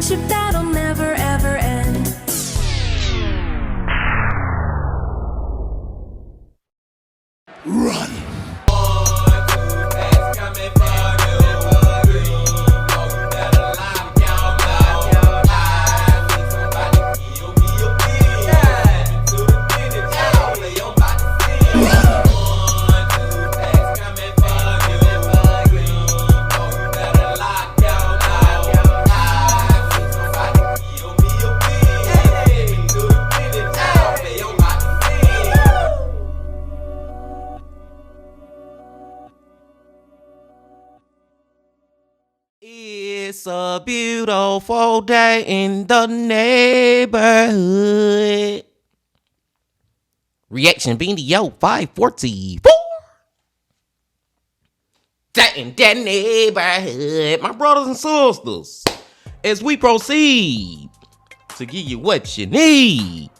friendship that'll never ever end. Run! It's a beautiful day in the neighborhood. Reaction video 544. That in that neighborhood, my brothers and sisters, as we proceed to give you what you need,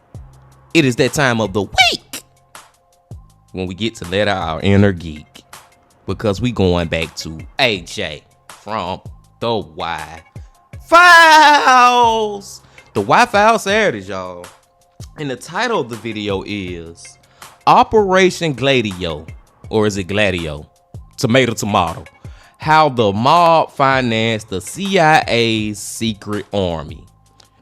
it is that time of the week when we get to let out our inner geek, because we going back to AJ from the Y Files. The Y Files Saturdays, y'all. And the title of the video is Operation Gladio, or is it Gladio? Tomato, tomato. How the mob financed the CIA's secret army.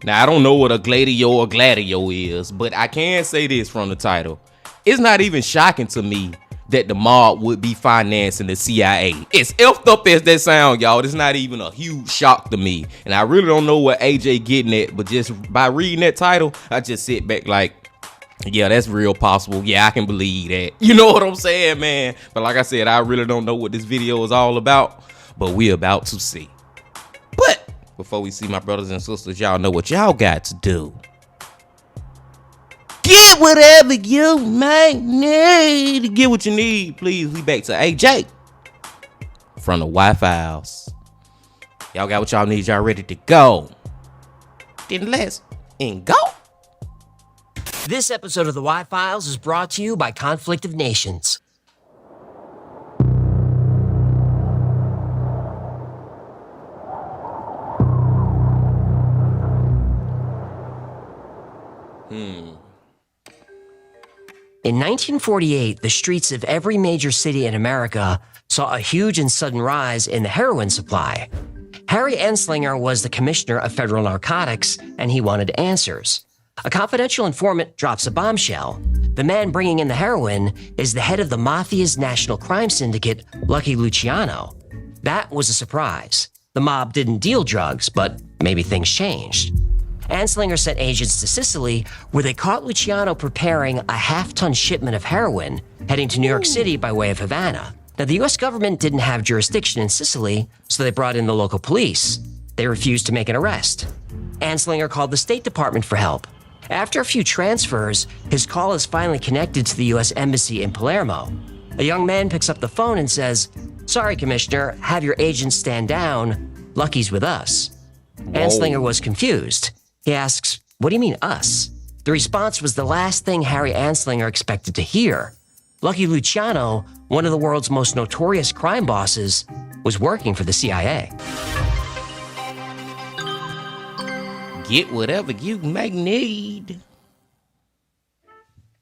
Now, I don't know what a Gladio or Gladio is, but I can say this from the title. It's not even shocking to me that the mob would be financing the CIA. As effed up as that sound, y'all, it's not even a huge shock to me. And I really don't know what AJ getting at, but just by reading that title, I just sit back like, yeah, that's real possible. Yeah, I can believe that. You know what I'm saying, man? But like I said, I really don't know what this video is all about, but we're about to see. But before we see, my brothers and sisters, y'all know what y'all got to do. Get whatever you may need. Get what you need, please. We back to AJ from the Y Files. Y'all got what y'all need. Y'all ready to go? Then let's go. This episode of the Y Files is brought to you by Conflict of Nations. In 1948, the streets of every major city in America saw a huge and sudden rise in the heroin supply. Harry Anslinger was the commissioner of federal narcotics, and he wanted answers. A confidential informant drops a bombshell. The man bringing in the heroin is the head of the Mafia's national crime syndicate, Lucky Luciano. That was a surprise. The mob didn't deal drugs, but maybe things changed. Anslinger sent agents to Sicily, where they caught Luciano preparing a half-ton shipment of heroin heading to New York City by way of Havana. Now, the U.S. government didn't have jurisdiction in Sicily, so they brought in the local police. They refused to make an arrest. Anslinger called the State Department for help. After a few transfers, his call is finally connected to the U.S. Embassy in Palermo. A young man picks up the phone and says, "Sorry, Commissioner, have your agents stand down. Lucky's with us." Anslinger was confused. He asks, "What do you mean, us?" The response was the last thing Harry Anslinger expected to hear. Lucky Luciano, one of the world's most notorious crime bosses, was working for the CIA. Get whatever you may need.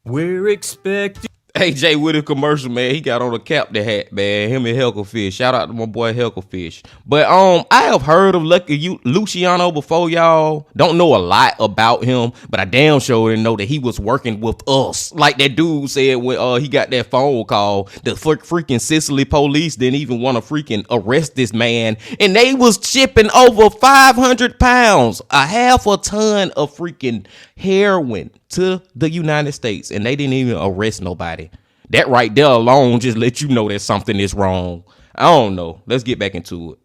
We're expecting. AJ with a commercial, man. He got on a captain hat, man. Him and Hecklefish. Shout out to my boy Hecklefish. But I have heard of Lucky Luciano before, y'all. Don't know a lot about him, but I damn sure didn't know that he was working with us. Like that dude said when he got that phone call, the freaking Sicily police didn't even want to freaking arrest this man, and they was shipping over 500 pounds, a half a ton of freaking heroin to the United States, and they didn't even arrest nobody. That right there alone just let you know that something is wrong. I don't know. Let's get back into it.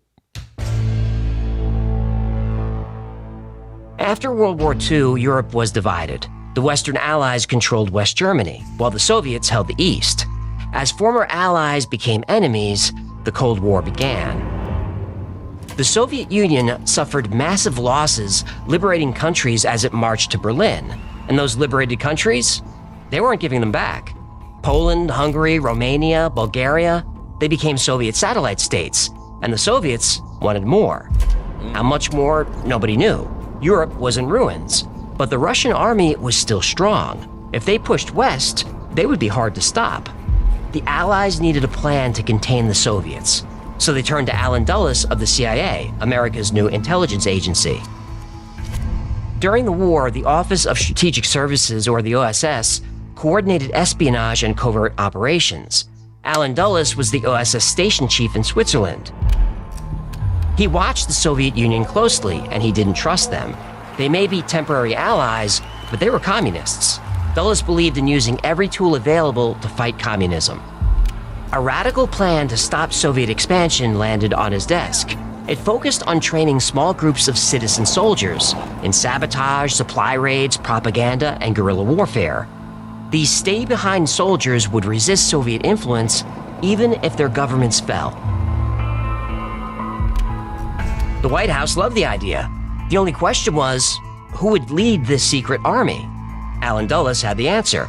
After World War II, Europe was divided. The Western Allies controlled West Germany, while the Soviets held the East. As former allies became enemies, the Cold War began. The Soviet Union suffered massive losses, liberating countries as it marched to Berlin. And those liberated countries, they weren't giving them back. Poland, Hungary, Romania, Bulgaria, they became Soviet satellite states, and the Soviets wanted more. How much more? Nobody knew. Europe was in ruins, but the Russian army was still strong. If they pushed west, they would be hard to stop. The Allies needed a plan to contain the Soviets, so they turned to Allen Dulles of the CIA, America's new intelligence agency. During the war, the Office of Strategic Services, or the OSS, coordinated espionage and covert operations. Allen Dulles was the OSS station chief in Switzerland. He watched the Soviet Union closely, and he didn't trust them. They may be temporary allies, but they were communists. Dulles believed in using every tool available to fight communism. A radical plan to stop Soviet expansion landed on his desk. It focused on training small groups of citizen soldiers in sabotage, supply raids, propaganda, and guerrilla warfare. These stay-behind soldiers would resist Soviet influence even if their governments fell. The White House loved the idea. The only question was, who would lead this secret army? Allen Dulles had the answer.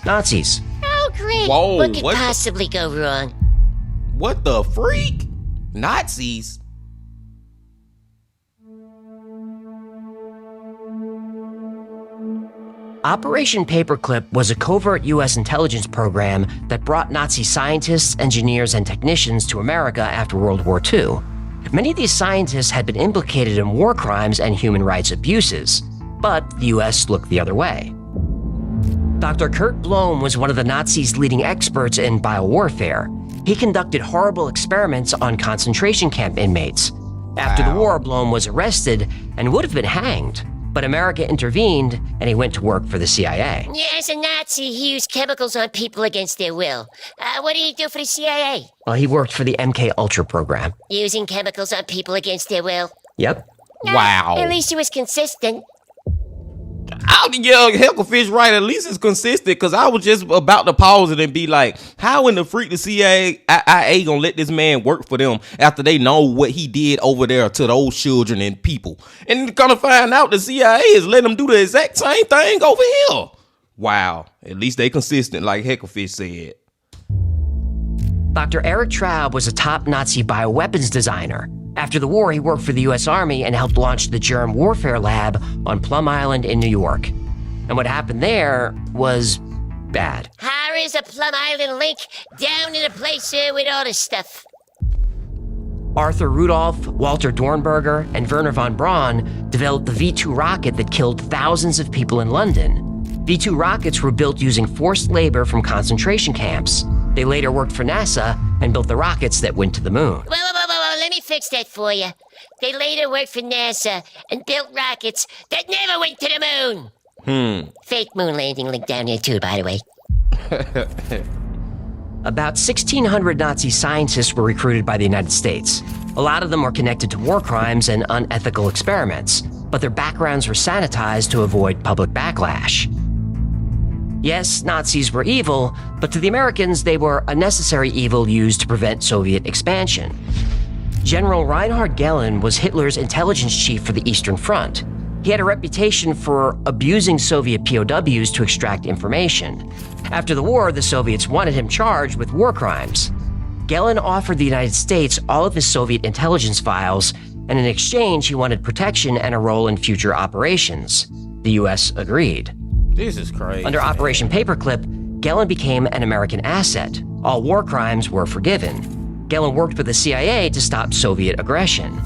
Nazis. Oh, great. Whoa, what could what the- possibly go wrong? What the freak? Nazis? Operation Paperclip was a covert U.S. intelligence program that brought Nazi scientists, engineers, and technicians to America after World War II. Many of these scientists had been implicated in war crimes and human rights abuses, but the U.S. looked the other way. Dr. Kurt Blome was one of the Nazis' leading experts in biowarfare. He conducted horrible experiments on concentration camp inmates. After the war, Blome was arrested and would have been hanged, but America intervened and he went to work for the CIA. Yeah, as a Nazi, he used chemicals on people against their will. What did he do for the CIA? Well, he worked for the MK Ultra program. Using chemicals on people against their will. Yep. Wow. At least he was consistent. Yeah, Hecklefish right. At least it's consistent, because I was just about to pause it and be like, how in the freak the CIA gonna let this man work for them after they know what he did over there to those children and people? And gonna find out the CIA is letting them do the exact same thing over here. Wow. At least they consistent, like Hecklefish said. Dr. Erich Traub was a top Nazi bioweapons designer. After the war, he worked for the U.S. Army and helped launch the Germ Warfare Lab on Plum Island in New York. And what happened there was bad. How is a Plum Island link down in a place with all this stuff? Arthur Rudolph, Walter Dornberger, and Werner von Braun developed the V-2 rocket that killed thousands of people in London. V-2 rockets were built using forced labor from concentration camps. They later worked for NASA and built the rockets that went to the moon. Whoa, let me fix that for you. They later worked for NASA and built rockets that never went to the moon. Fake moon landing link down here too, by the way. About 1,600 Nazi scientists were recruited by the United States. A lot of them were connected to war crimes and unethical experiments, but their backgrounds were sanitized to avoid public backlash. Yes, Nazis were evil, but to the Americans, they were a necessary evil used to prevent Soviet expansion. General Reinhard Gehlen was Hitler's intelligence chief for the Eastern Front. He had a reputation for abusing Soviet POWs to extract information. After the war, the Soviets wanted him charged with war crimes. Gehlen offered the United States all of his Soviet intelligence files, and in exchange, he wanted protection and a role in future operations. The U.S. agreed. This is crazy. Under Operation Paperclip, Gehlen became an American asset. All war crimes were forgiven. Gehlen worked with the CIA to stop Soviet aggression.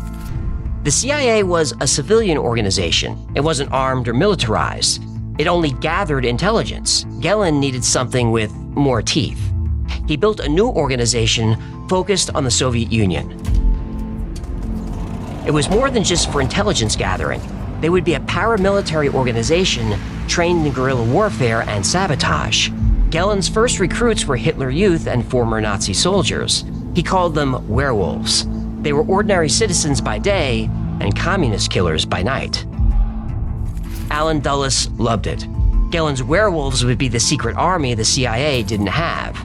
The CIA was a civilian organization. It wasn't armed or militarized. It only gathered intelligence. Gehlen needed something with more teeth. He built a new organization focused on the Soviet Union. It was more than just for intelligence gathering. They would be a paramilitary organization trained in guerrilla warfare and sabotage. Gehlen's first recruits were Hitler Youth and former Nazi soldiers. He called them werewolves. They were ordinary citizens by day and communist killers by night. Allen Dulles loved it. Gehlen's werewolves would be the secret army the CIA didn't have.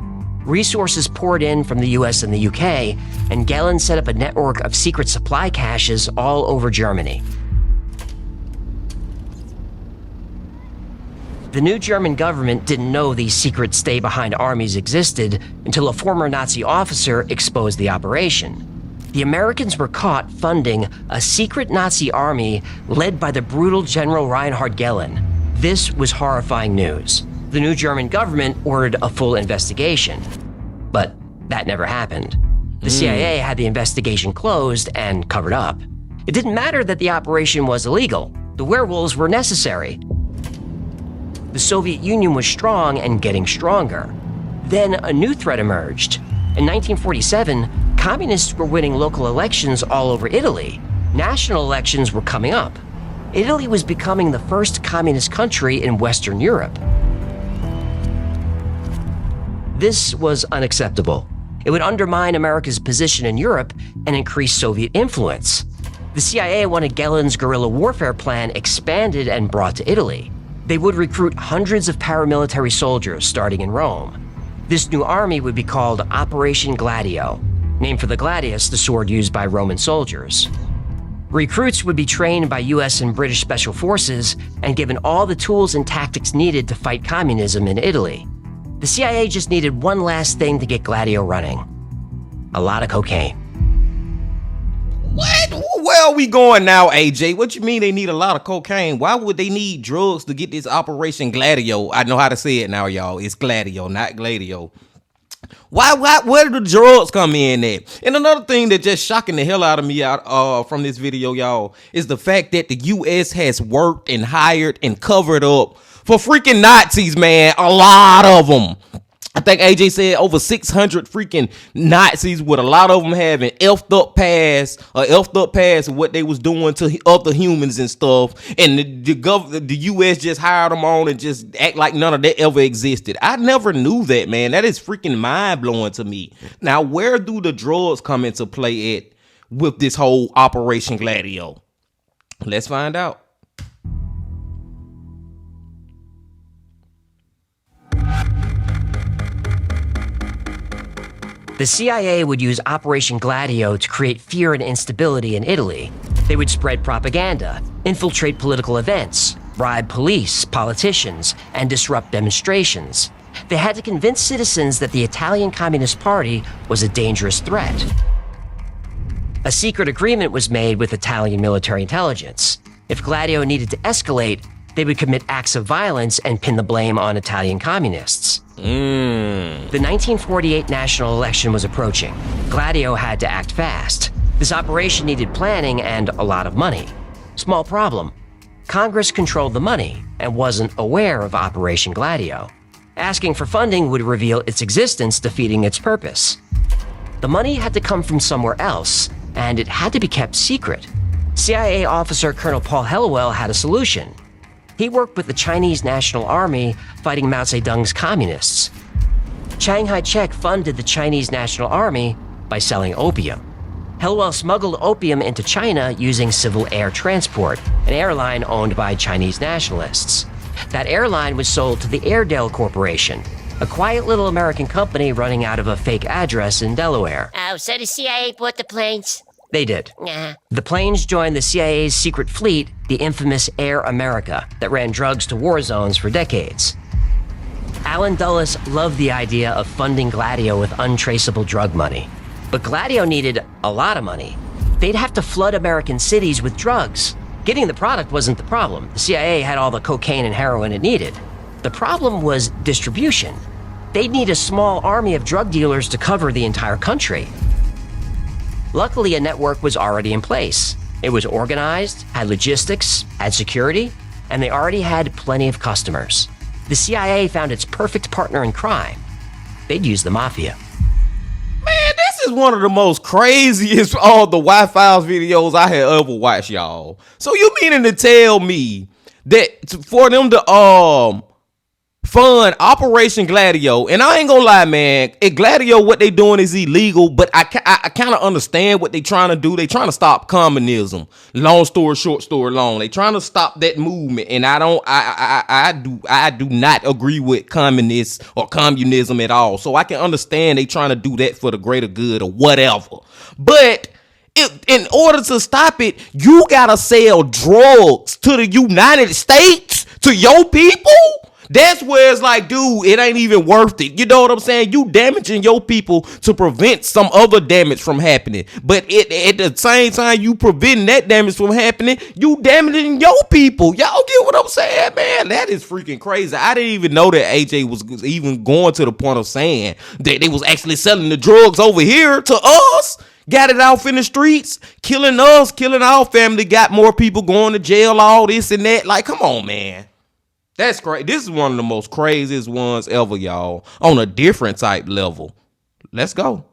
Resources poured in from the US and the UK, and Gehlen set up a network of secret supply caches all over Germany. The new German government didn't know these secret stay-behind armies existed until a former Nazi officer exposed the operation. The Americans were caught funding a secret Nazi army led by the brutal General Reinhard Gehlen. This was horrifying news. The new German government ordered a full investigation, but that never happened. The CIA had the investigation closed and covered up. It didn't matter that the operation was illegal. The werewolves were necessary. The Soviet Union was strong and getting stronger. Then a new threat emerged. In 1947, communists were winning local elections all over Italy. National elections were coming up. Italy was becoming the first communist country in Western Europe. This was unacceptable. It would undermine America's position in Europe and increase Soviet influence. The CIA wanted Gehlen's guerrilla warfare plan expanded and brought to Italy. They would recruit hundreds of paramilitary soldiers starting in Rome. This new army would be called Operation Gladio, named for the gladius, the sword used by Roman soldiers. Recruits would be trained by US and British special forces and given all the tools and tactics needed to fight communism in Italy. The CIA just needed one last thing to get Gladio running. A lot of cocaine. What? Where are we going now, AJ? What you mean they need a lot of cocaine? Why would they need drugs to get this Operation Gladio? I know how to say it now, y'all. It's Gladio, not Gladio. Where do the drugs come in at? And another thing that just shocking the hell out of me from this video, y'all, is the fact that the U.S. has worked and hired and covered up for freaking Nazis, man. A lot of them. I think AJ said over 600 freaking Nazis, with a lot of them having effed up past of what they was doing to other humans and stuff. And the U.S. just hired them on and just act like none of that ever existed. I never knew that, man. That is freaking mind blowing to me. Now, where do the drugs come into play at with this whole Operation Gladio? Let's find out. The CIA would use Operation Gladio to create fear and instability in Italy. They would spread propaganda, infiltrate political events, bribe police, politicians, and disrupt demonstrations. They had to convince citizens that the Italian Communist Party was a dangerous threat. A secret agreement was made with Italian military intelligence. If Gladio needed to escalate, they would commit acts of violence and pin the blame on Italian communists. The 1948 national election was approaching. Gladio had to act fast. This operation needed planning and a lot of money. Small problem. Congress controlled the money and wasn't aware of Operation Gladio. Asking for funding would reveal its existence, defeating its purpose. The money had to come from somewhere else, and it had to be kept secret. CIA officer Colonel Paul Helliwell had a solution. He worked with the Chinese National Army fighting Mao Zedong's communists. Chiang Kai-shek funded the Chinese National Army by selling opium. Helliwell smuggled opium into China using civil air transport, an airline owned by Chinese nationalists. That airline was sold to the Airedale Corporation, a quiet little American company running out of a fake address in Delaware. Oh, so the CIA bought the planes? They did. Nah. The planes joined the CIA's secret fleet, the infamous Air America, that ran drugs to war zones for decades. Allen Dulles loved the idea of funding Gladio with untraceable drug money. But Gladio needed a lot of money. They'd have to flood American cities with drugs. Getting the product wasn't the problem. The CIA had all the cocaine and heroin it needed. The problem was distribution. They'd need a small army of drug dealers to cover the entire country. Luckily, a network was already in place. It was organized, had logistics, had security, and they already had plenty of customers. The CIA found its perfect partner in crime. They'd use the mafia. Man, this is one of the most craziest all the Wi-Fi's videos I had ever watched, y'all. So you meaning to tell me that for them to fund Operation Gladio, and I ain't gonna lie, man, at Gladio what they doing is illegal, but I kind of understand what they trying to do. They trying to stop communism. Long story short, story long. They trying to stop that movement, and I do not agree with communists or communism at all. So I can understand they trying to do that for the greater good or whatever. But in order to stop it, you gotta sell drugs to the United States, to your people. That's where it's like, dude, it ain't even worth it. You know what I'm saying? You damaging your people to prevent some other damage from happening. But at the same time you preventing that damage from happening, you damaging your people. Y'all get what I'm saying, man? That is freaking crazy. I didn't even know that AJ was even going to the point of saying that they was actually selling the drugs over here to us. Got it off in the streets, killing us, killing our family, got more people going to jail, all this and that. Like, come on, man. That's crazy. This is one of the most craziest ones ever, y'all, on a different type level. Let's go.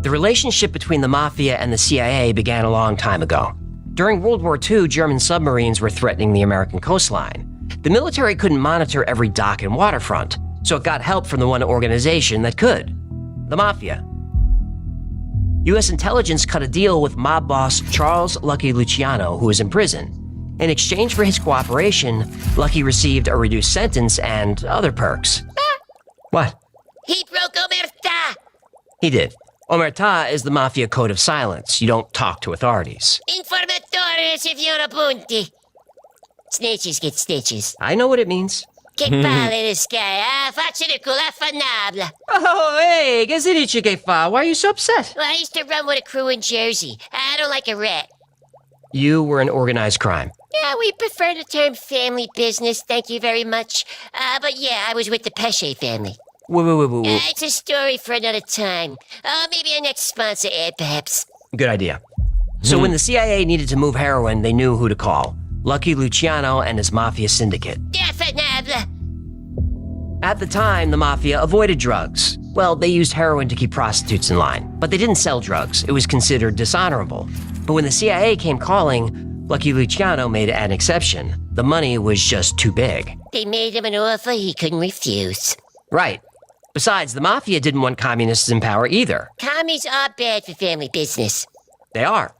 The relationship between the Mafia and the CIA began a long time ago. During World War II, German submarines were threatening the American coastline. The military couldn't monitor every dock and waterfront, so it got help from the one organization that could: the Mafia. U.S. intelligence cut a deal with mob boss Charles Lucky Luciano, who was in prison. In exchange for his cooperation, Lucky received a reduced sentence and other perks. What? He broke Omerta! He did. Omerta is the Mafia code of silence. You don't talk to authorities. Informatore si fiona punti. Snitches get stitches. I know what it means. Che palle this guy, ah? Faccia di culo affannabla. Oh, hey, che si dice che fa? Why are you so upset? Well, I used to run with a crew in Jersey. I don't like a rat. You were in organized crime. Yeah, we prefer the term family business, thank you very much. But yeah, I was with the Pesce family. Whoa. It's a story for another time. Maybe a next sponsor ad, perhaps. Good idea. So when the CIA needed to move heroin, they knew who to call. Lucky Luciano and his Mafia syndicate. Affannabla. At the time, the Mafia avoided drugs. Well, they used heroin to keep prostitutes in line, but they didn't sell drugs. It was considered dishonorable. But when the CIA came calling, Lucky Luciano made an exception. The money was just too big. They made him an offer he couldn't refuse. Right. Besides, the Mafia didn't want communists in power either. Commies are bad for family business. They are.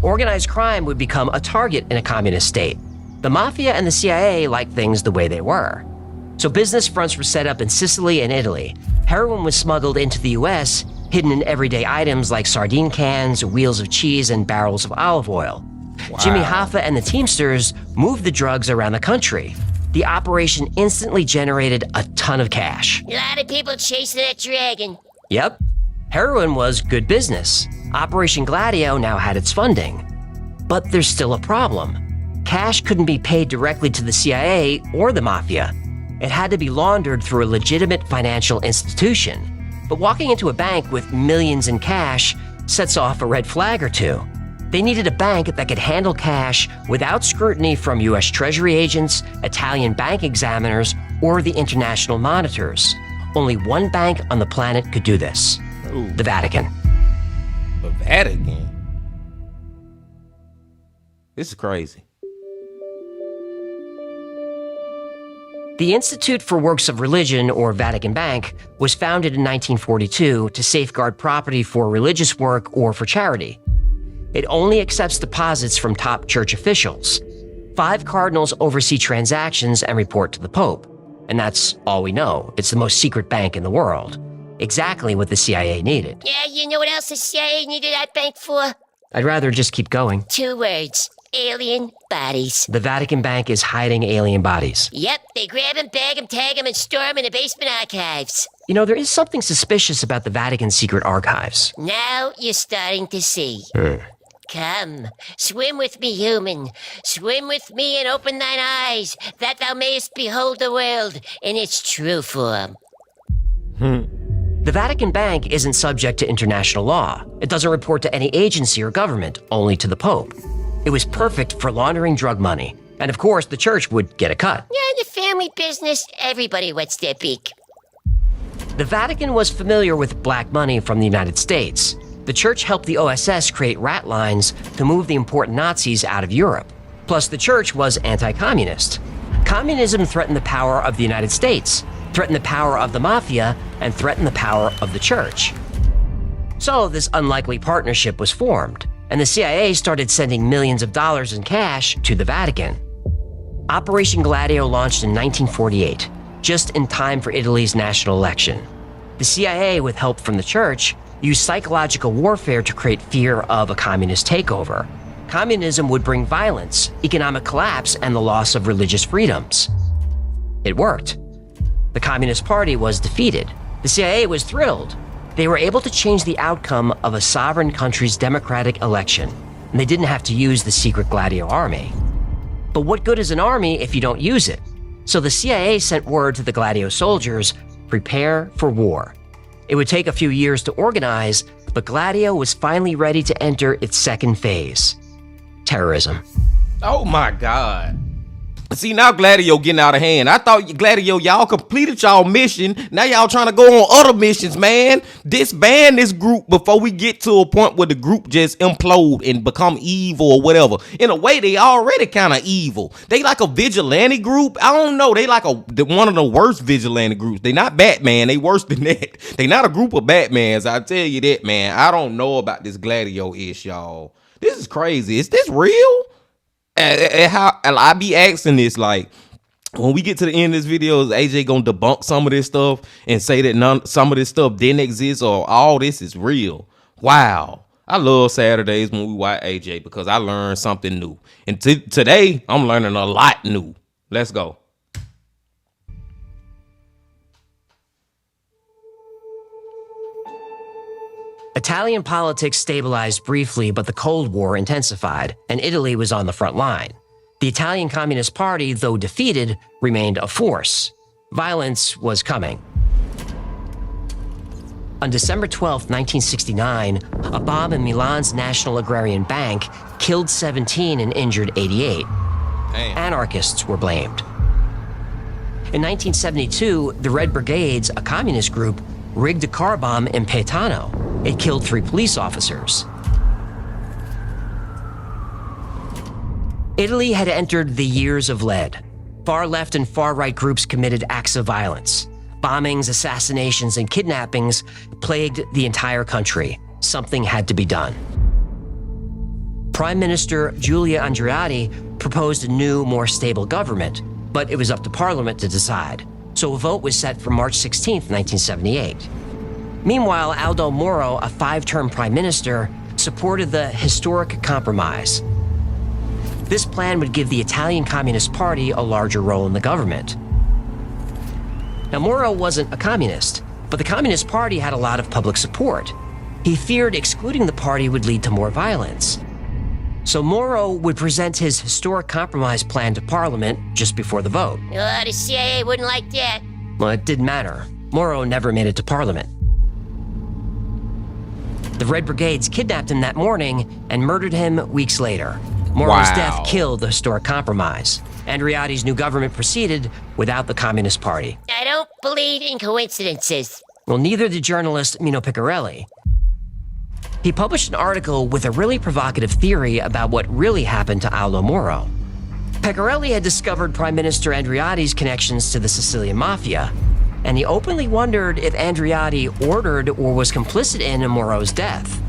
Organized crime would become a target in a communist state. The Mafia and the CIA liked things the way they were. So business fronts were set up in Sicily and Italy. Heroin was smuggled into the US, hidden in everyday items like sardine cans, wheels of cheese, and barrels of olive oil. Wow. Jimmy Hoffa and the Teamsters moved the drugs around the country. The operation instantly generated a ton of cash. A lot of people chasing that dragon. Yep. Heroin was good business. Operation Gladio now had its funding. But there's still a problem. Cash couldn't be paid directly to the CIA or the Mafia. It had to be laundered through a legitimate financial institution. But walking into a bank with millions in cash sets off a red flag or two. They needed a bank that could handle cash without scrutiny from US Treasury agents, Italian bank examiners, or the international monitors. Only one bank on the planet could do this. Ooh. The Vatican. The Vatican? This is crazy. The Institute for Works of Religion, or Vatican Bank, was founded in 1942 to safeguard property for religious work or for charity. It only accepts deposits from top church officials. 5 cardinals oversee transactions and report to the Pope. And that's all we know. It's the most secret bank in the world. Exactly what the CIA needed. Yeah, you know what else the CIA needed that bank for? I'd rather just keep going. 2 words. Alien bodies. The Vatican Bank is hiding alien bodies. Yep, they grab them, bag them, tag them, and store them in the basement archives. You know, there is something suspicious about the Vatican's secret archives. Now you're starting to see. Come, swim with me, human. Swim with me and open thine eyes, that thou mayest behold the world in its true form. The Vatican Bank isn't subject to international law. It doesn't report to any agency or government, only to the Pope. It was perfect for laundering drug money. And of course, the church would get a cut. Yeah, in the family business, everybody wets their beak. The Vatican was familiar with black money from the United States. The church helped the OSS create rat lines to move the important Nazis out of Europe. Plus, the church was anti-communist. Communism threatened the power of the United States, threatened the power of the Mafia, and threatened the power of the church. So this unlikely partnership was formed, and the CIA started sending millions of dollars in cash to the Vatican. Operation Gladio launched in 1948, just in time for Italy's national election. The CIA, with help from the church, used psychological warfare to create fear of a communist takeover. Communism would bring violence, economic collapse, and the loss of religious freedoms. It worked. The Communist Party was defeated. The CIA was thrilled. They were able to change the outcome of a sovereign country's democratic election, and they didn't have to use the secret Gladio army. But what good is an army if you don't use it? So the CIA sent word to the Gladio soldiers, prepare for war. It would take a few years to organize, but Gladio was finally ready to enter its second phase: terrorism. Oh my God. See, now Gladio getting out of hand. I thought Gladio, y'all completed y'all mission. Now y'all trying to go on other missions, man. Disband this group before we get to a point where the group just implode and become evil or whatever. In a way, they already kind of evil. They like a vigilante group. I don't know. They like one of the worst vigilante groups. They not Batman. They worse than that. They not a group of Batmans. I tell you that, man. I don't know about this Gladio-ish, y'all. This is crazy. Is this real? How I be asking this, like, when we get to the end of this video, is AJ gonna debunk some of this stuff and say that some of this stuff didn't exist, or all this is real? Wow. I love Saturdays when we watch AJ because I learn something new. And today, I'm learning a lot new. Let's go. Italian politics stabilized briefly, but the Cold War intensified, and Italy was on the front line. The Italian Communist Party, though defeated, remained a force. Violence was coming. On December 12, 1969, a bomb in Milan's National Agrarian Bank killed 17 and injured 88. Damn. Anarchists were blamed. In 1972, the Red Brigades, a communist group, rigged a car bomb in Paetano. It killed 3 police officers. Italy had entered the years of lead. Far-left and far-right groups committed acts of violence. Bombings, assassinations, and kidnappings plagued the entire country. Something had to be done. Prime Minister Giulio Andreotti proposed a new, more stable government, but it was up to Parliament to decide. So a vote was set for March 16, 1978. Meanwhile, Aldo Moro, a 5-term prime minister, supported the historic compromise. This plan would give the Italian Communist Party a larger role in the government. Now, Moro wasn't a communist, but the Communist Party had a lot of public support. He feared excluding the party would lead to more violence. So Moro would present his historic compromise plan to Parliament just before the vote. The CIA wouldn't like that. Well, it didn't matter. Moro never made it to Parliament. The Red Brigades kidnapped him that morning and murdered him weeks later. Moro's death killed the historic compromise. Andreotti's new government proceeded without the Communist Party. I don't believe in coincidences. Well, neither did journalist Mino Piccarelli. He published an article with a really provocative theory about what really happened to Aldo Moro. Piccarelli had discovered Prime Minister Andreotti's connections to the Sicilian Mafia, and he openly wondered if Andreotti ordered or was complicit in Moro's death.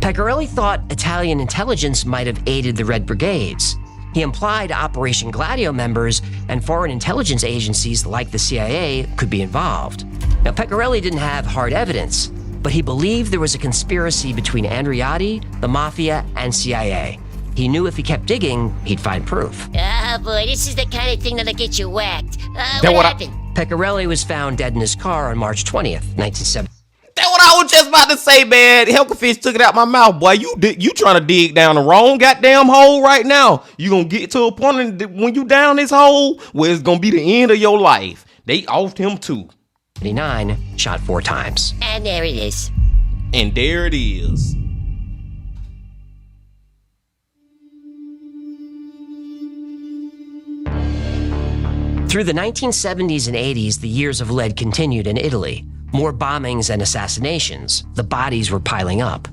Piccarelli thought Italian intelligence might have aided the Red Brigades. He implied Operation Gladio members and foreign intelligence agencies like the CIA could be involved. Now, Piccarelli didn't have hard evidence, but he believed there was a conspiracy between Andreotti, the Mafia, and CIA. He knew if he kept digging, he'd find proof. Oh boy, this is the kind of thing that'll get you whacked. What happened? Piccarelli was found dead in his car on March 20th, 1970. That's what I was just about to say, man. Helkafish took it out my mouth, boy. You trying to dig down the wrong goddamn hole right now. You gonna get to a point when you down this hole where it's gonna be the end of your life. They offed him too. 79, shot 4 times. And there it is. And there it is. Through the 1970s and 80s, the years of lead continued in Italy. More bombings and assassinations. The bodies were piling up.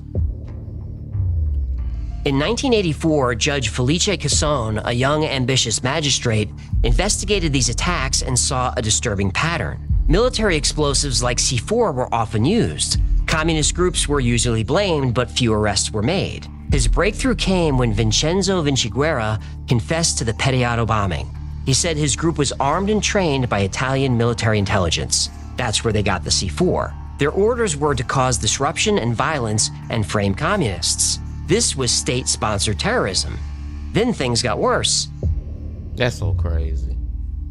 In 1984, Judge Felice Casson, a young, ambitious magistrate, investigated these attacks and saw a disturbing pattern. Military explosives like C4 were often used. Communist groups were usually blamed, but few arrests were made. His breakthrough came when Vincenzo Vinciguerra confessed to the Pettiato bombing. He said his group was armed and trained by Italian military intelligence. That's where they got the C4. Their orders were to cause disruption and violence and frame communists. This was state-sponsored terrorism. Then things got worse. That's so crazy.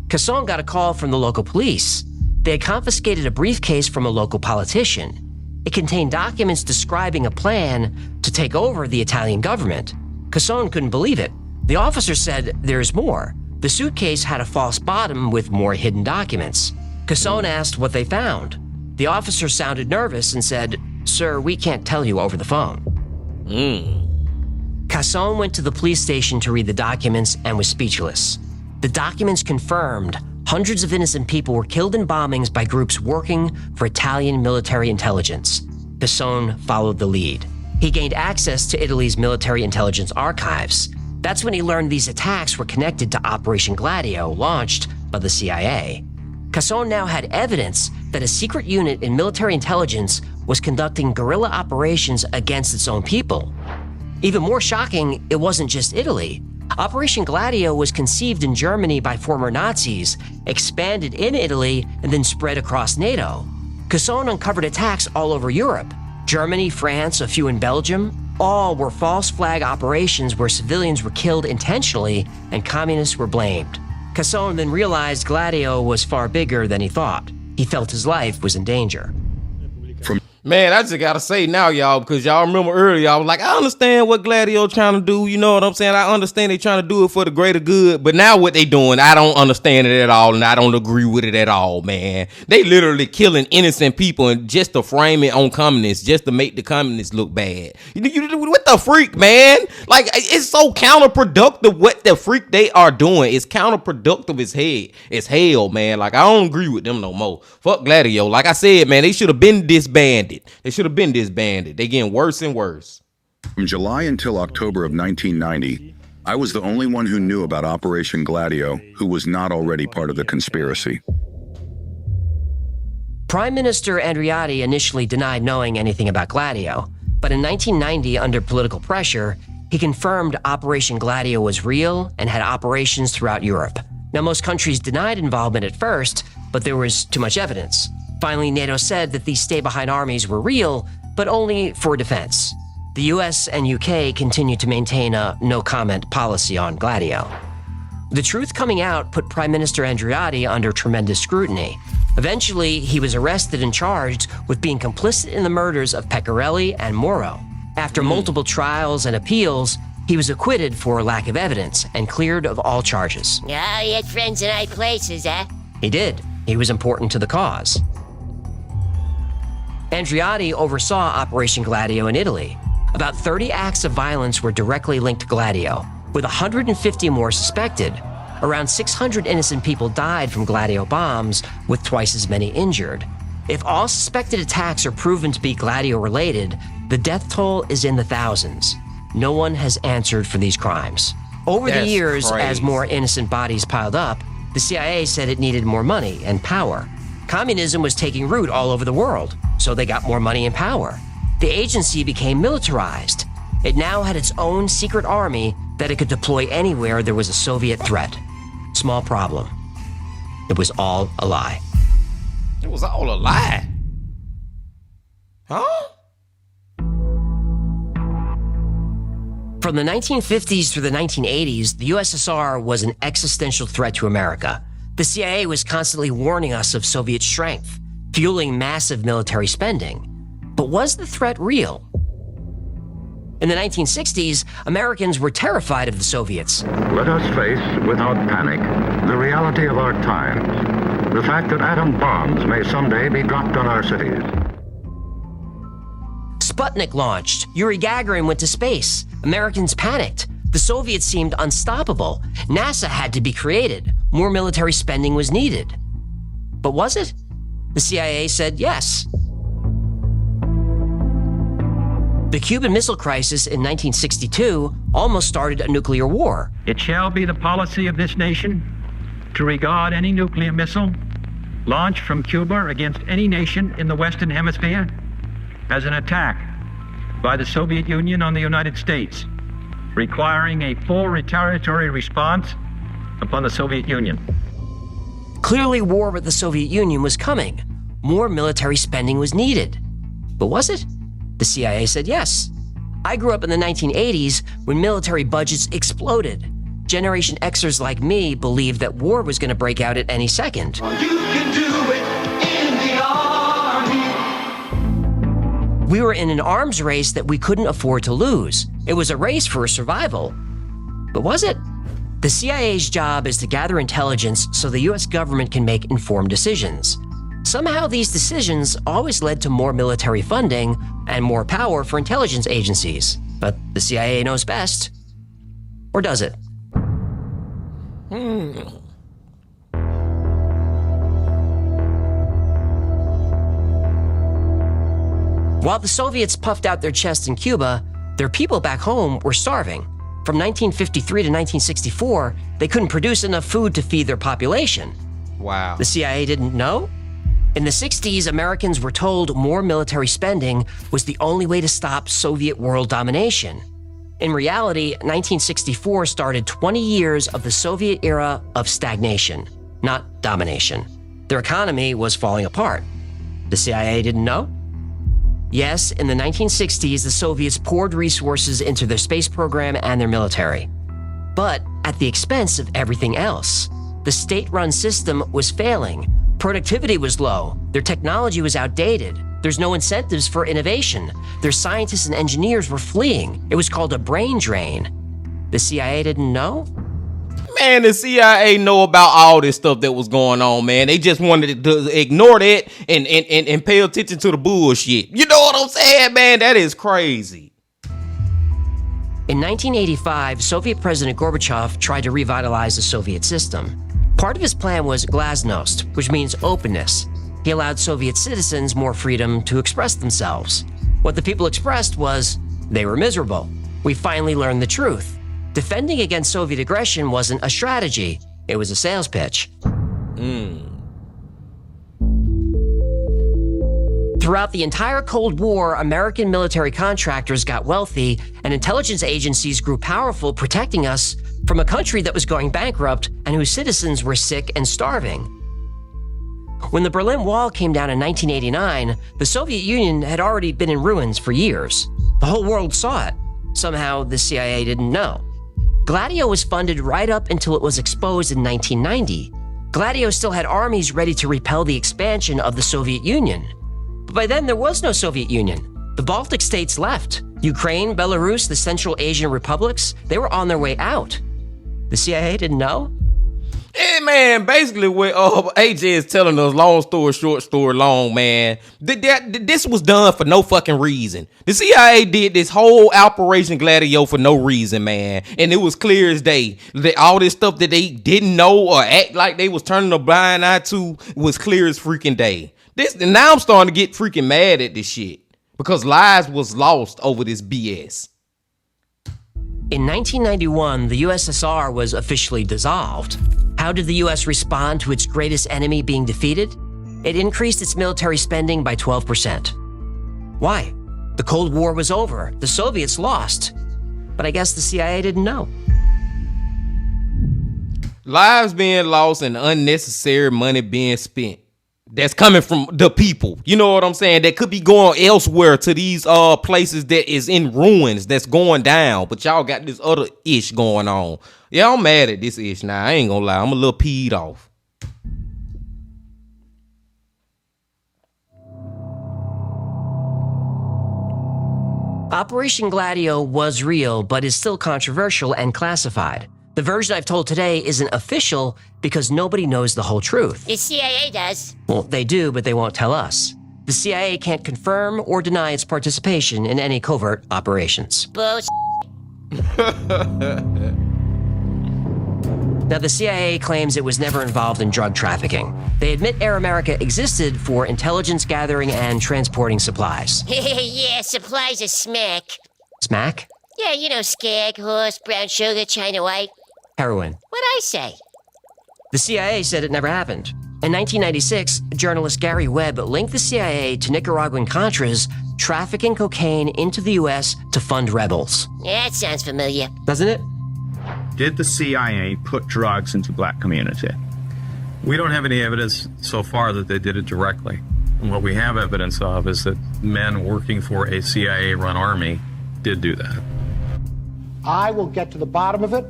Casson got a call from the local police. They had confiscated a briefcase from a local politician. It contained documents describing a plan to take over the Italian government. Casson couldn't believe it. The officer said, "There's more." The suitcase had a false bottom with more hidden documents. Casson asked what they found. The officer sounded nervous and said, "Sir, we can't tell you over the phone." Casson went to the police station to read the documents and was speechless. The documents confirmed hundreds of innocent people were killed in bombings by groups working for Italian military intelligence. Casson followed the lead. He gained access to Italy's military intelligence archives. That's when he learned these attacks were connected to Operation Gladio, launched by the CIA. Casson now had evidence that a secret unit in military intelligence was conducting guerrilla operations against its own people. Even more shocking, it wasn't just Italy. Operation Gladio was conceived in Germany by former Nazis, expanded in Italy, and then spread across NATO. Casson uncovered attacks all over Europe. Germany, France, a few in Belgium, all were false flag operations where civilians were killed intentionally and communists were blamed. Casson then realized Gladio was far bigger than he thought. He felt his life was in danger. Man, I just gotta say now, y'all, because y'all remember earlier, I was like, I understand what Gladio trying to do. You know what I'm saying? I understand they trying to do it for the greater good. But now what they doing, I don't understand it at all, and I don't agree with it at all, man. They literally killing innocent people and just to frame it on communists, just to make the communists look bad. What the freak, man? Like, it's so counterproductive what the freak they are doing. It's counterproductive as hell, man. Like, I don't agree with them no more. Fuck Gladio. Like I said, man, they should have been disbanded. They should have been disbanded. They getting worse and worse. From July until October of 1990, I was the only one who knew about Operation Gladio who was not already part of the conspiracy. Prime Minister Andreotti initially denied knowing anything about Gladio, but in 1990, under political pressure, he confirmed Operation Gladio was real and had operations throughout Europe. Now, most countries denied involvement at first, but there was too much evidence. Finally, NATO said that these stay-behind armies were real, but only for defense. The US and UK continued to maintain a no-comment policy on Gladio. The truth coming out put Prime Minister Andreotti under tremendous scrutiny. Eventually, he was arrested and charged with being complicit in the murders of Pecorelli and Moro. After multiple trials and appeals, he was acquitted for lack of evidence and cleared of all charges. Oh, he had friends in high places, huh? He did. He was important to the cause. Andreotti oversaw Operation Gladio in Italy. About 30 acts of violence were directly linked to Gladio, with 150 more suspected. Around 600 innocent people died from Gladio bombs, with twice as many injured. If all suspected attacks are proven to be Gladio-related, the death toll is in the thousands. No one has answered for these crimes. Over the years, as more innocent bodies piled up, the CIA said it needed more money and power. Communism was taking root all over the world, so they got more money and power. The agency became militarized. It now had its own secret army that it could deploy anywhere there was a Soviet threat. Small problem. It was all a lie. It was all a lie. Huh? From the 1950s through the 1980s, the USSR was an existential threat to America. The CIA was constantly warning us of Soviet strength, fueling massive military spending. But was the threat real? In the 1960s, Americans were terrified of the Soviets. Let us face, without panic, the reality of our times. The fact that atom bombs may someday be dropped on our cities. Sputnik launched. Yuri Gagarin went to space. Americans panicked. The Soviets seemed unstoppable. NASA had to be created. More military spending was needed. But was it? The CIA said yes. The Cuban Missile Crisis in 1962 almost started a nuclear war. It shall be the policy of this nation to regard any nuclear missile launched from Cuba against any nation in the Western Hemisphere as an attack by the Soviet Union on the United States, requiring a full retaliatory response upon the Soviet Union. Clearly, war with the Soviet Union was coming. more military spending was needed. But was it? The CIA said yes. I grew up in the 1980s when military budgets exploded. Generation Xers like me believed that war was going to break out at any second. You can do it in the army. We were in an arms race that we couldn't afford to lose. It was a race for survival. But was it? The CIA's job is to gather intelligence so the US government can make informed decisions. Somehow these decisions always led to more military funding and more power for intelligence agencies. But the CIA knows best. Or does it? While the Soviets puffed out their chests in Cuba, their people back home were starving. From 1953 to 1964, they couldn't produce enough food to feed their population. Wow. The CIA didn't know? In the 60s, Americans were told more military spending was the only way to stop Soviet world domination. In reality, 1964 started 20 years of the Soviet era of stagnation, not domination. Their economy was falling apart. The CIA didn't know? Yes, in the 1960s, the Soviets poured resources into their space program and their military. But at the expense of everything else. The state-run system was failing. Productivity was low. Their technology was outdated. There's no incentives for innovation. Their scientists and engineers were fleeing. It was called a brain drain. The CIA didn't know? Man, the CIA know about all this stuff that was going on, man. They just wanted to ignore that and pay attention to the bullshit. You know what I'm saying, man? That is crazy. In 1985, Soviet President Gorbachev tried to revitalize the Soviet system. Part of his plan was glasnost, which means openness. He allowed Soviet citizens more freedom to express themselves. What the people expressed was they were miserable. We finally learned the truth. Defending against Soviet aggression wasn't a strategy, it was a sales pitch. Throughout the entire Cold War, American military contractors got wealthy and intelligence agencies grew powerful, protecting us from a country that was going bankrupt and whose citizens were sick and starving. When the Berlin Wall came down in 1989, the Soviet Union had already been in ruins for years. The whole world saw it. Somehow, the CIA didn't know. Gladio was funded right up until it was exposed in 1990. Gladio still had armies ready to repel the expansion of the Soviet Union. But by then, there was no Soviet Union. The Baltic states left. Ukraine, Belarus, the Central Asian republics, they were on their way out. The CIA didn't know? Hey, man, basically what AJ is telling us, long story short, story long, man, this was done for no fucking reason. The CIA did this whole Operation Gladio for no reason, man. And it was clear as day that all this stuff that they didn't know or act like they was turning a blind eye to was clear as freaking day. And now I'm starting to get freaking mad at this shit because lives was lost over this BS. In 1991, the USSR was officially dissolved. How did the US respond to its greatest enemy being defeated? It increased its military spending by 12%. Why? The Cold War was over. The Soviets lost. But I guess the CIA didn't know. Lives being lost and unnecessary money being spent. That's coming from the people. You know what I'm saying? That could be going elsewhere to these places that is in ruins that's going down. But y'all got this other ish going on. Yeah, I'm mad at this ish now. I ain't gonna lie. I'm a little peed off. Operation Gladio was real, but is still controversial and classified. The version I've told today isn't official because nobody knows the whole truth. The CIA does. Well, they do, but they won't tell us. The CIA can't confirm or deny its participation in any covert operations. Bullshit. Now, the CIA claims it was never involved in drug trafficking. They admit Air America existed for intelligence gathering and transporting supplies. Yeah, supplies of smack. Smack? Yeah, you know, skag, horse, brown sugar, China white. Heroin. What'd I say? The CIA said it never happened. In 1996, journalist Gary Webb linked the CIA to Nicaraguan Contras trafficking cocaine into the U.S. to fund rebels. Yeah, that sounds familiar. Doesn't it? Did the CIA put drugs into black community? We don't have any evidence so far that they did it directly. And what we have evidence of is that men working for a CIA-run army did do that. I will get to the bottom of it,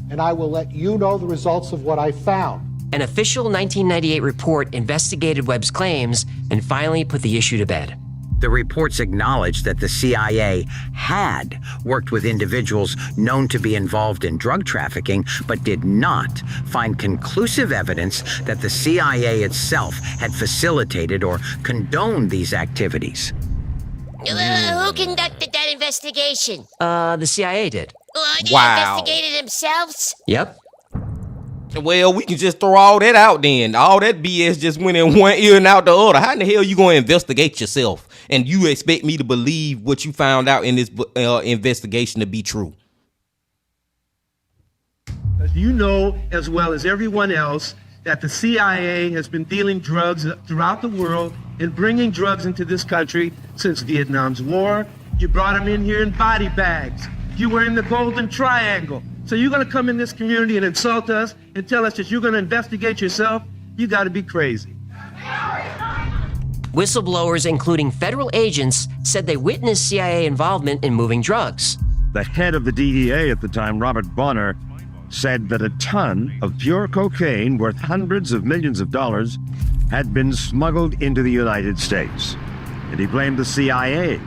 and I will let you know the results of what I found. An official 1998 report investigated Webb's claims and finally put the issue to bed. The reports acknowledged that the CIA had worked with individuals known to be involved in drug trafficking, but did not find conclusive evidence that the CIA itself had facilitated or condoned these activities. Who conducted that investigation? The CIA did. They Wow. investigated themselves? Yep. Well, we can just throw all that out then. All that BS just went in one ear and out the other. How in the hell you going to investigate yourself? And you expect me to believe what you found out in this investigation to be true? You know as well as everyone else that the CIA has been dealing drugs throughout the world and bringing drugs into this country since Vietnam's war. You brought them in here in body bags. You were in the Golden Triangle. So you're going to come in this community and insult us and tell us that you're going to investigate yourself? You got to be crazy. Whistleblowers, including federal agents, said they witnessed CIA involvement in moving drugs. The head of the DEA at the time, Robert Bonner, said that a ton of pure cocaine worth hundreds of millions of dollars had been smuggled into the United States. And he blamed the CIA.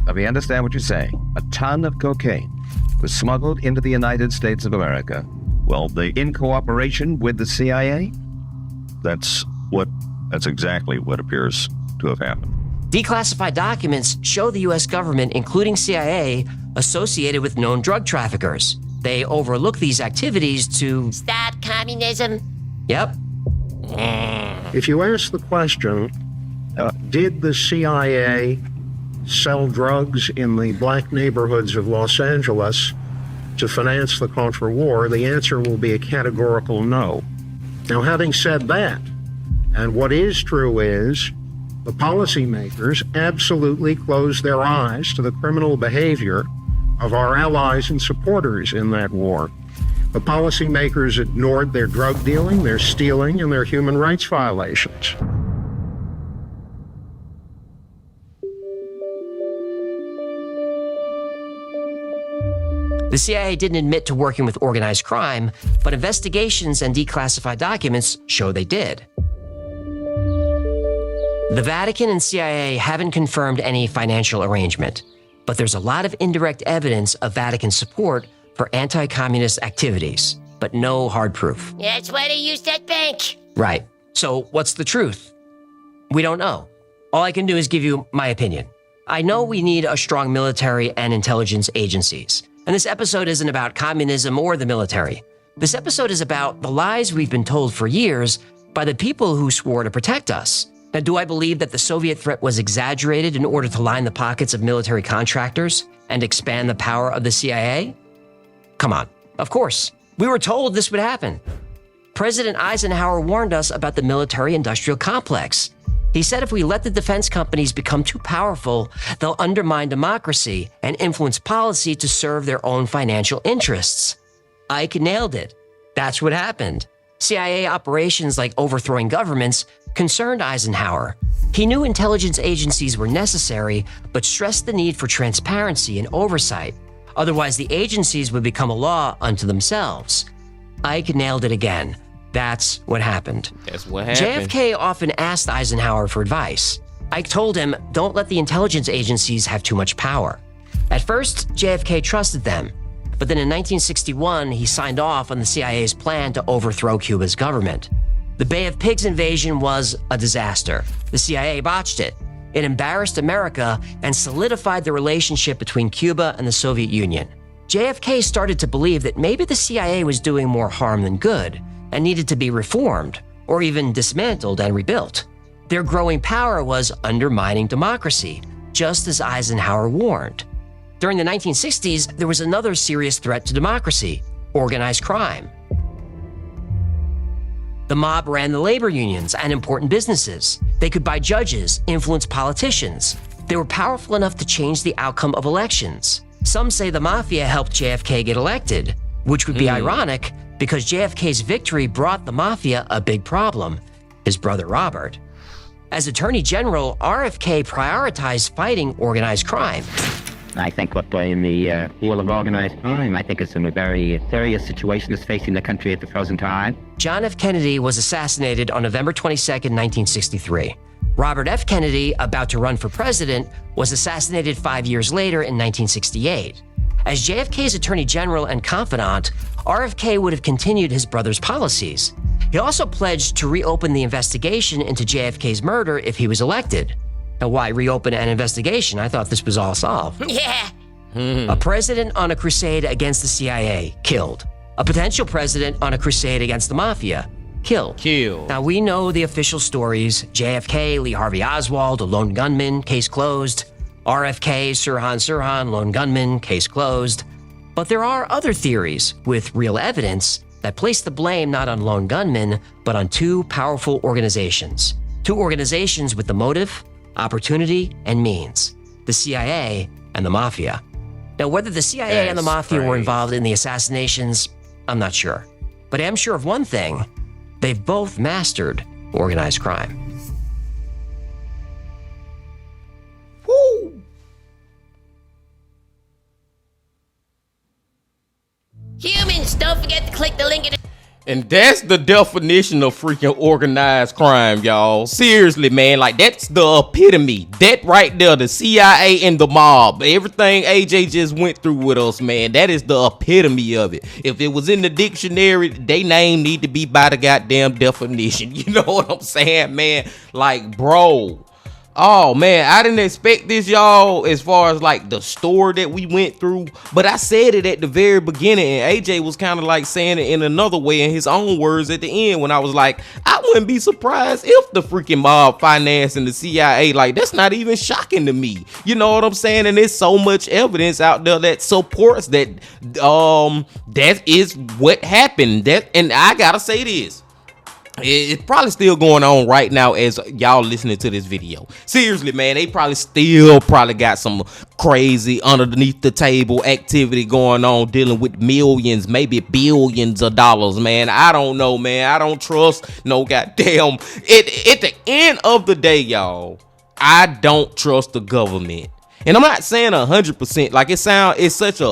Let me understand what you're saying. A ton of cocaine was smuggled into the United States of America. Well, in cooperation with the CIA? That's exactly what appears to have happened. Declassified documents show the U.S. government, including CIA, associated with known drug traffickers. They overlook these activities to stop communism. Yep. If you ask the question, did the CIA sell drugs in the black neighborhoods of Los Angeles to finance the Contra-War, the answer will be a categorical no. Now, having said that, and what is true is, the policymakers absolutely closed their eyes to the criminal behavior of our allies and supporters in that war. The policymakers ignored their drug dealing, their stealing, and their human rights violations. The CIA didn't admit to working with organized crime, but investigations and declassified documents show they did. The Vatican and CIA haven't confirmed any financial arrangement, but there's a lot of indirect evidence of Vatican support for anti-communist activities, but no hard proof. That's why they used that bank. Right. So what's the truth? We don't know. All I can do is give you my opinion. I know we need a strong military and intelligence agencies. And this episode isn't about communism or the military. This episode is about the lies we've been told for years by the people who swore to protect us. Now, do I believe that the Soviet threat was exaggerated in order to line the pockets of military contractors and expand the power of the CIA? Come on, of course. We were told this would happen. President Eisenhower warned us about the military-industrial complex. He said if we let the defense companies become too powerful, they'll undermine democracy and influence policy to serve their own financial interests. Ike nailed it. That's what happened. CIA operations like overthrowing governments concerned Eisenhower. He knew intelligence agencies were necessary, but stressed the need for transparency and oversight. Otherwise, the agencies would become a law unto themselves. Ike nailed it again. That's what happened. That's what happened. JFK often asked Eisenhower for advice. Ike told him, don't let the intelligence agencies have too much power. At first, JFK trusted them. But then in 1961, he signed off on the CIA's plan to overthrow Cuba's government. The Bay of Pigs invasion was a disaster. The CIA botched it. It embarrassed America and solidified the relationship between Cuba and the Soviet Union. JFK started to believe that maybe the CIA was doing more harm than good and needed to be reformed or even dismantled and rebuilt. Their growing power was undermining democracy, just as Eisenhower warned. During the 1960s, there was another serious threat to democracy: organized crime. The mob ran the labor unions and important businesses. They could buy judges, influence politicians. They were powerful enough to change the outcome of elections. Some say the mafia helped JFK get elected, which would be ironic because JFK's victory brought the mafia a big problem: his brother Robert. As Attorney General, RFK prioritized fighting organized crime. I think what in the field of organized crime, I think it's in a very serious situation that's facing the country at the present time. John F. Kennedy was assassinated on November 22, 1963. Robert F. Kennedy, about to run for president, was assassinated 5 years later in 1968. As JFK's Attorney General and confidant, RFK would have continued his brother's policies. He also pledged to reopen the investigation into JFK's murder if he was elected. Now, why reopen an investigation? I thought this was all solved. Yeah. A president on a crusade against the CIA, killed. A potential president on a crusade against the mafia, killed. Now, we know the official stories. JFK, Lee Harvey Oswald, a lone gunman, case closed. RFK, Sirhan Sirhan, lone gunman, case closed. But there are other theories with real evidence that place the blame not on lone gunmen, but on two powerful organizations. Two organizations with the motive, opportunity, and means. The CIA and the Mafia. Now, whether the CIA and the Mafia were involved in the assassinations, I'm not sure. But I am sure of one thing. They've both mastered organized crime. Woo! Humans, don't forget to click the link in the... And that's the definition of freaking organized crime, y'all. Seriously, man, like that's the epitome. That right there, the CIA and the mob. Everything AJ just went through with us, man. That is the epitome of it. If it was in the dictionary, they name need to be by the goddamn definition. You know what I'm saying, man? Like, bro. Oh man, I didn't expect this, y'all, as far as like the story that we went through, but I said it at the very beginning, and AJ was kind of like saying it in another way in his own words at the end when I was like, I wouldn't be surprised if the freaking mob financing the CIA. Like, that's not even shocking to me. You know what I'm saying? And there's so much evidence out there that supports that that is what happened. And I gotta say this. It's probably still going on right now as y'all listening to this video. Seriously, man, they probably got some crazy underneath the table activity going on dealing with millions, maybe billions of dollars, man. I don't know, man. I don't trust no goddamn. At the end of the day, y'all, I don't trust the government. And I'm not saying 100%. Like, it's such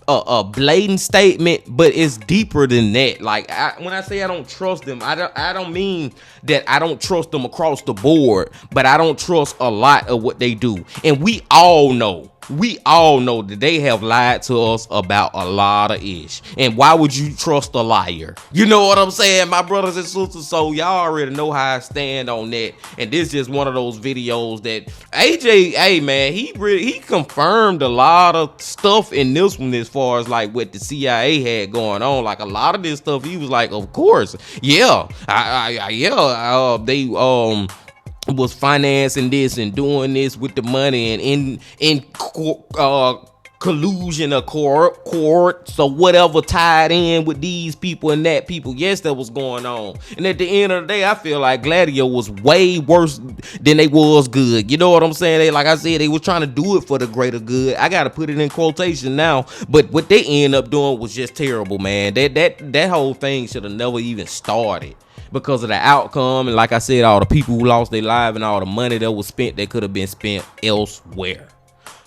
a blatant statement, but it's deeper than that. Like, when I say I don't trust them, I don't mean that I don't trust them across the board, but I don't trust a lot of what they do. And we all know that they have lied to us about a lot of ish. And why would you trust a liar? You know what I'm saying, my brothers and sisters? So y'all already know how I stand on that. And this is just one of those videos that AJ, hey man, he confirmed a lot of stuff in this one as far as like what the CIA had going on. Like a lot of this stuff, he was like, of course, yeah, they was financing this and doing this with the money and in collusion or cohorts or whatever tied in with these people and that people. Yes, that was going on. And at the end of the day, I feel like Gladio was way worse than they was good. You know what I'm saying? Like I said, they was trying to do it for the greater good. I gotta put it in quotation now, but what they end up doing was just terrible, man. That whole thing should have never even started, because of the outcome. And like I said, all the people who lost their lives and all the money that was spent that could have been spent elsewhere.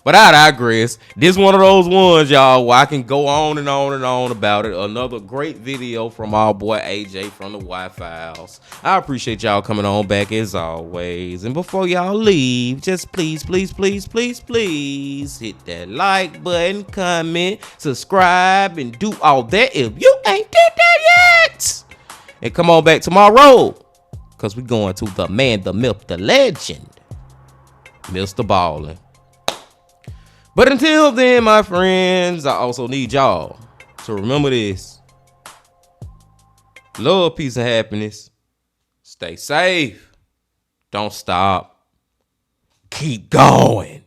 But I digress. This one of those ones, y'all, where I can go on and on and on about it. Another great video from our boy AJ from the Wi-Files. I appreciate y'all coming on back as always. And before y'all leave, just please hit that like button, comment, subscribe, and do all that if you ain't did that yet. And come on back tomorrow, because we're going to the man, the myth, the legend, Mr. Ballin'. But until then, my friends, I also need y'all to remember this. Love, peace, and happiness. Stay safe. Don't stop. Keep going.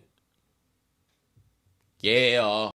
Yeah.